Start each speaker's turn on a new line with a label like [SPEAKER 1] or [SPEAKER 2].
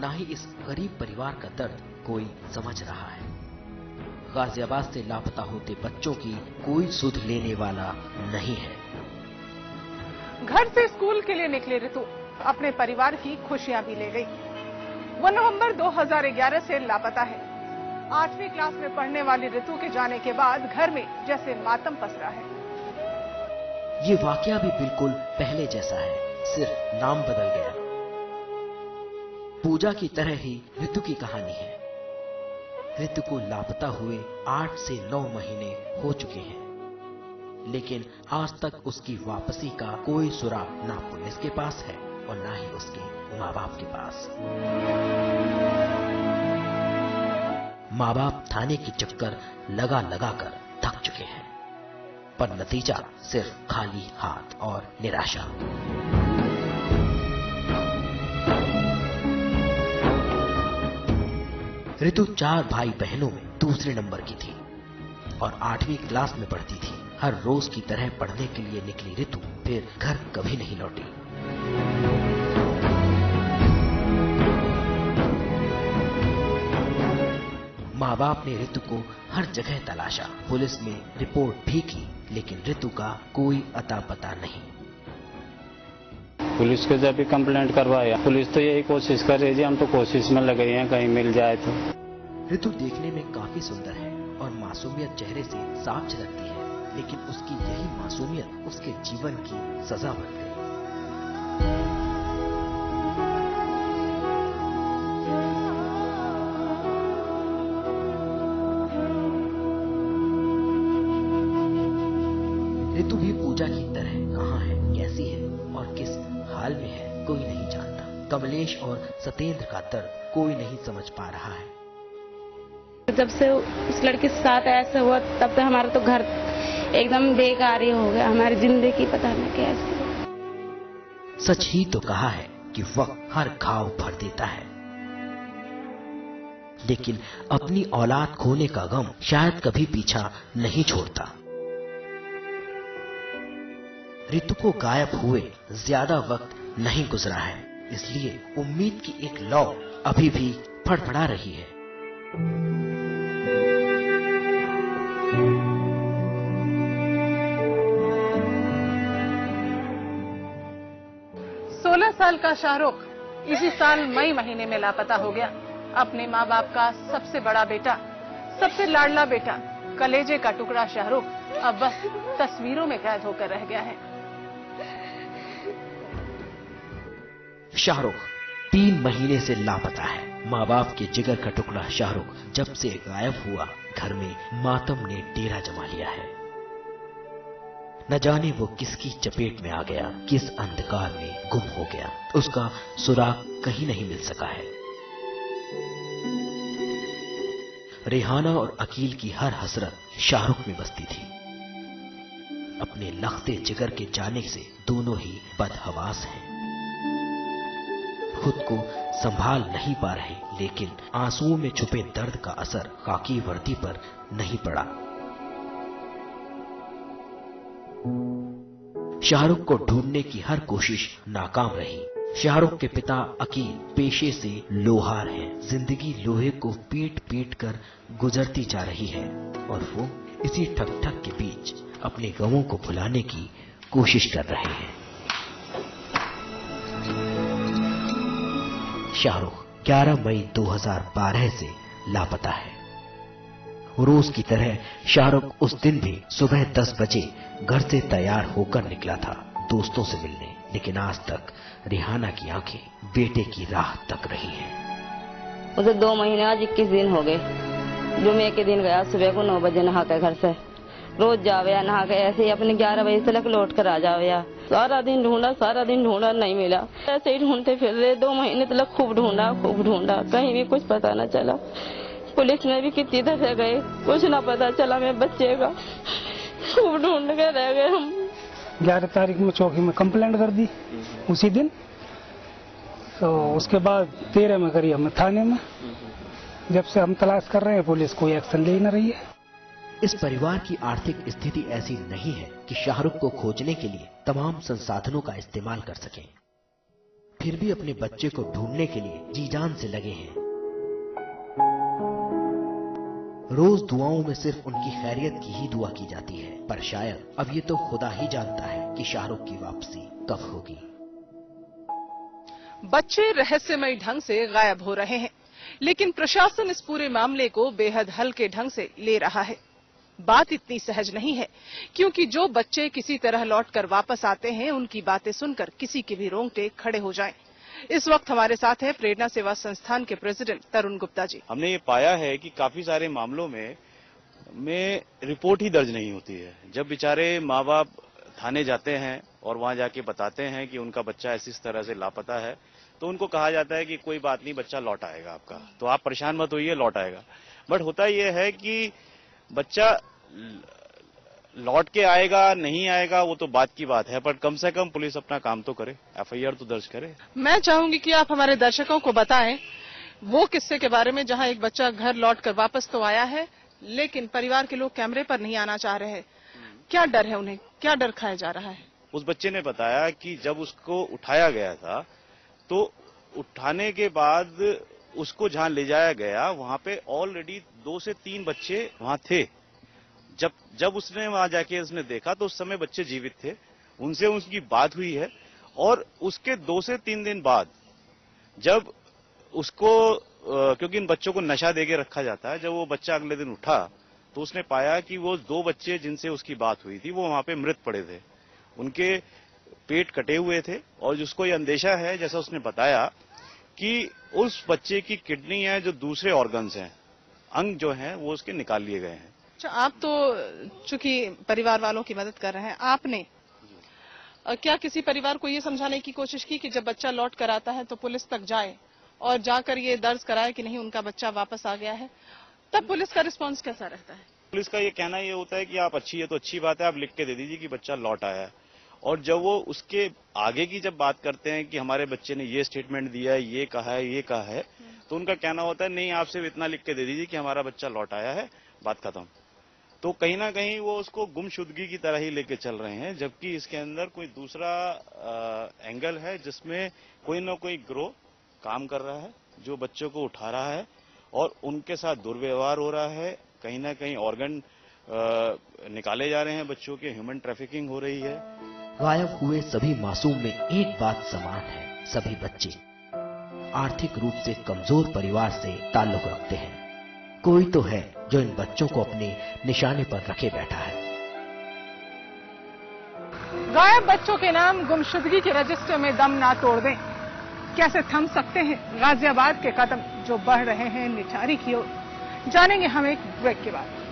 [SPEAKER 1] ना ही इस गरीब परिवार का दर्द कोई समझ रहा है। गाजियाबाद से लापता होते बच्चों की कोई सुध लेने वाला नहीं है।
[SPEAKER 2] घर से स्कूल के लिए निकली ऋतु अपने परिवार की खुशियां भी ले गई। वो नवंबर 2011 से लापता है। 8वीं क्लास में पढ़ने वाली ऋतु के जाने के बाद घर में जैसे मातम पसरा है।
[SPEAKER 1] ये वाकया भी बिल्कुल पहले जैसा है, सिर्फ नाम बदल गया। पूजा की तरह ही ऋतु की कहानी है। ऋतु को लापता हुए 8 से 9 महीने हो चुके हैं, लेकिन आज तक उसकी वापसी का कोई सुराग ना पुलिस के पास है और ना ही उसके माँ बाप के पास। माँ बाप थाने की चक्कर लगा लगा कर थक चुके हैं, पर नतीजा सिर्फ खाली हाथ और निराशा। ऋतु 4 भाई बहनों में दूसरे नंबर की थी और 8वीं क्लास में पढ़ती थी। हर रोज की तरह पढ़ने के लिए निकली ऋतु फिर घर कभी नहीं लौटी। माँ बाप ने ऋतु को हर जगह तलाशा, पुलिस में रिपोर्ट भी की, लेकिन ऋतु का कोई अता पता नहीं।
[SPEAKER 3] पुलिस को जब भी कंप्लेंट करवाया, पुलिस तो यही कोशिश कर रही है, हम तो कोशिश में लगे हैं कहीं मिल जाए तो।
[SPEAKER 1] ऋतु देखने में काफी सुंदर है और मासूमियत चेहरे से साफ झलकती है, लेकिन उसकी यही मासूमियत उसके जीवन की सजा बन गई। ऋतु भी पूजा की तरह कहाँ है, कैसी है और किस हाल में है, कोई नहीं जानता। कमलेश और सतेंद्र का दर्द कोई नहीं समझ पा रहा है।
[SPEAKER 4] जब से उस लड़के के साथ ऐसा हुआ तब से हमारा तो घर एकदम बेकार ही हो गया, हमारी जिंदगी पता नहीं कैसे।
[SPEAKER 1] सच ही तो कहा है कि वक्त हर घाव भर देता है, लेकिन अपनी औलाद खोने का गम शायद कभी पीछा नहीं छोड़ता। ऋतु को गायब हुए ज्यादा वक्त नहीं गुजरा है, इसलिए उम्मीद की एक लौ अभी भी फड़फड़ा रही है।
[SPEAKER 2] साल का शाहरुख इसी साल मई महीने में लापता हो गया। अपने माँ बाप का सबसे बड़ा बेटा, सबसे लाडला बेटा, कलेजे का टुकड़ा शाहरुख अब बस तस्वीरों में कैद होकर रह गया है।
[SPEAKER 1] शाहरुख 3 महीने से लापता है। माँ बाप के जिगर का टुकड़ा शाहरुख जब से गायब हुआ, घर में मातम ने डेरा जमा लिया है। न जाने वो किसकी चपेट में आ गया, किस अंधकार में गुम हो गया, उसका सुराग कहीं नहीं मिल सका है। रेहाना और अकील की हर हसरत शाहरुख में बसती थी। अपने लखते जिगर के जाने से दोनों ही बदहवास हैं। खुद को संभाल नहीं पा रहे, लेकिन आंसुओं में छुपे दर्द का असर खाकी वर्दी पर नहीं पड़ा। शाहरुख को ढूंढने की हर कोशिश नाकाम रही। शाहरुख के पिता अकील पेशे से लोहार हैं। जिंदगी लोहे को पीट पीट कर गुजरती जा रही है और वो इसी ठक ठक के बीच अपने गमों को भुलाने की कोशिश कर रहे हैं। शाहरुख 11 मई 2012 से लापता है। रोज की तरह शाहरुख उस दिन भी सुबह 10 बजे घर से तैयार होकर निकला था दोस्तों से मिलने, लेकिन आज तक रेहाना की आंखें बेटे की राह तक रही हैं।
[SPEAKER 4] उसे 2 महीने आज 21 दिन हो गए। जुमे के दिन गया सुबह को 9 बजे नहा कर घर से, रोज जावे नहा के ऐसे ही अपने 11 बजे तक लौट कर आ जावे। सारा दिन ढूंढा नहीं मिला। ऐसे ही ढूंढते फिर रहे 2 महीने तक खूब ढूंढा, कहीं भी कुछ पता न चला। पुलिस में भी कितनी दफे गए, कुछ ना पता चला। मैं बच्चे का खूब ढूंढ के रह गए हम।
[SPEAKER 5] 11 तारीख में चौकी में कंप्लेंट कर दी उसी दिन, तो उसके बाद 13 में करी हमने थाने में। जब से हम तलाश कर रहे हैं, पुलिस कोई एक्शन ले न रही है।
[SPEAKER 1] इस परिवार की आर्थिक स्थिति ऐसी नहीं है कि शाहरुख को खोजने के लिए तमाम संसाधनों का इस्तेमाल कर सकें। फिर भी अपने बच्चे को ढूंढने के लिए जी जान से लगे हैं। रोज दुआओं में सिर्फ उनकी खैरियत की ही दुआ की जाती है, पर शायद अब ये तो खुदा ही जानता है कि शाहरुख की वापसी कब होगी।
[SPEAKER 2] बच्चे रहस्यमय ढंग से गायब हो रहे हैं, लेकिन प्रशासन इस पूरे मामले को बेहद हल्के ढंग से ले रहा है। बात इतनी सहज नहीं है, क्योंकि जो बच्चे किसी तरह लौटकर वापस आते हैं, उनकी बातें सुनकर किसी के भी रोंगटे खड़े हो जाएं। इस वक्त हमारे साथ है प्रेरणा सेवा संस्थान के प्रेसिडेंट तरुण गुप्ता जी।
[SPEAKER 6] हमने ये पाया है कि काफी सारे मामलों में रिपोर्ट ही दर्ज नहीं होती है। जब बेचारे माँ बाप थाने जाते हैं और वहां जाके बताते हैं कि उनका बच्चा ऐसी तरह से लापता है, तो उनको कहा जाता है कि कोई बात नहीं, बच्चा लौट आएगा आपका, तो आप परेशान मत होइए, लौट आएगा। बट होता यह है कि बच्चा लौट के आएगा नहीं आएगा वो तो बात की बात है, पर कम से कम पुलिस अपना काम तो करे, एफआईआर तो दर्ज करे।
[SPEAKER 2] मैं चाहूंगी कि आप हमारे दर्शकों को बताएं वो किस्से के बारे में जहां एक बच्चा घर लौटकर वापस तो आया है, लेकिन परिवार के लोग कैमरे पर नहीं आना चाह रहे हैं। क्या डर है उन्हें, क्या डर खाया जा रहा है?
[SPEAKER 6] उस बच्चे ने बताया कि जब उसको उठाया गया था, तो उठाने के बाद उसको जहां ले जाया गया वहां पे ऑलरेडी 2 से 3 बच्चे वहां थे। जब उसने वहां जाके उसने देखा तो उस समय बच्चे जीवित थे, उनसे उसकी बात हुई है। और उसके 2 से 3 दिन बाद जब उसको क्योंकि इन बच्चों को नशा देके रखा जाता है, जब वो बच्चा अगले दिन उठा तो उसने पाया कि वो 2 बच्चे जिनसे उसकी बात हुई थी वो वहां पे मृत पड़े थे, उनके पेट कटे हुए थे। और जिसको ये अंदेशा है, जैसा उसने बताया, कि उस बच्चे की किडनी है, जो दूसरे ऑर्गन्स हैं, अंग जो हैं, वो उसके निकाल लिए गए हैं।
[SPEAKER 2] अच्छा, आप तो चूंकि परिवार वालों की मदद कर रहे हैं, आपने क्या किसी परिवार को ये समझाने की कोशिश की कि जब बच्चा लौट कर आता है तो पुलिस तक जाए और जाकर ये दर्ज कराए कि नहीं उनका बच्चा वापस आ गया है? तब पुलिस का रिस्पांस कैसा रहता है?
[SPEAKER 6] पुलिस का ये कहना ये होता है कि आप अच्छी है तो अच्छी बात है, आप लिख के दे दीजिए कि बच्चा लौट आया है। और जब वो उसके आगे की जब बात करते हैं कि हमारे बच्चे ने ये स्टेटमेंट दिया है, ये कहा है, तो उनका कहना होता है नहीं, आप सिर्फ इतना लिख के दे दीजिए कि हमारा बच्चा लौट आया है, बात खत्म। तो कहीं ना कहीं वो उसको गुमशुदगी की तरह ही लेके चल रहे हैं, जबकि इसके अंदर कोई दूसरा एंगल है जिसमें कोई ना कोई गिरोह काम कर रहा है, जो बच्चों को उठा रहा है और उनके साथ दुर्व्यवहार हो रहा है। कहीं ना कहीं ऑर्गन निकाले जा रहे हैं बच्चों के, ह्यूमन ट्रैफिकिंग हो रही है।
[SPEAKER 1] गायब हुए सभी मासूम में एक बात समान है, सभी बच्चे आर्थिक रूप से कमजोर परिवार से ताल्लुक रखते हैं। कोई तो है जो इन बच्चों को अपने निशाने पर रखे बैठा है।
[SPEAKER 2] गायब बच्चों के नाम गुमशुदगी के रजिस्टर में दम ना तोड़ दें। कैसे थम सकते हैं गाजियाबाद के कदम जो बढ़ रहे हैं निठारी की ओर? जानेंगे हम एक ब्रेक के बाद।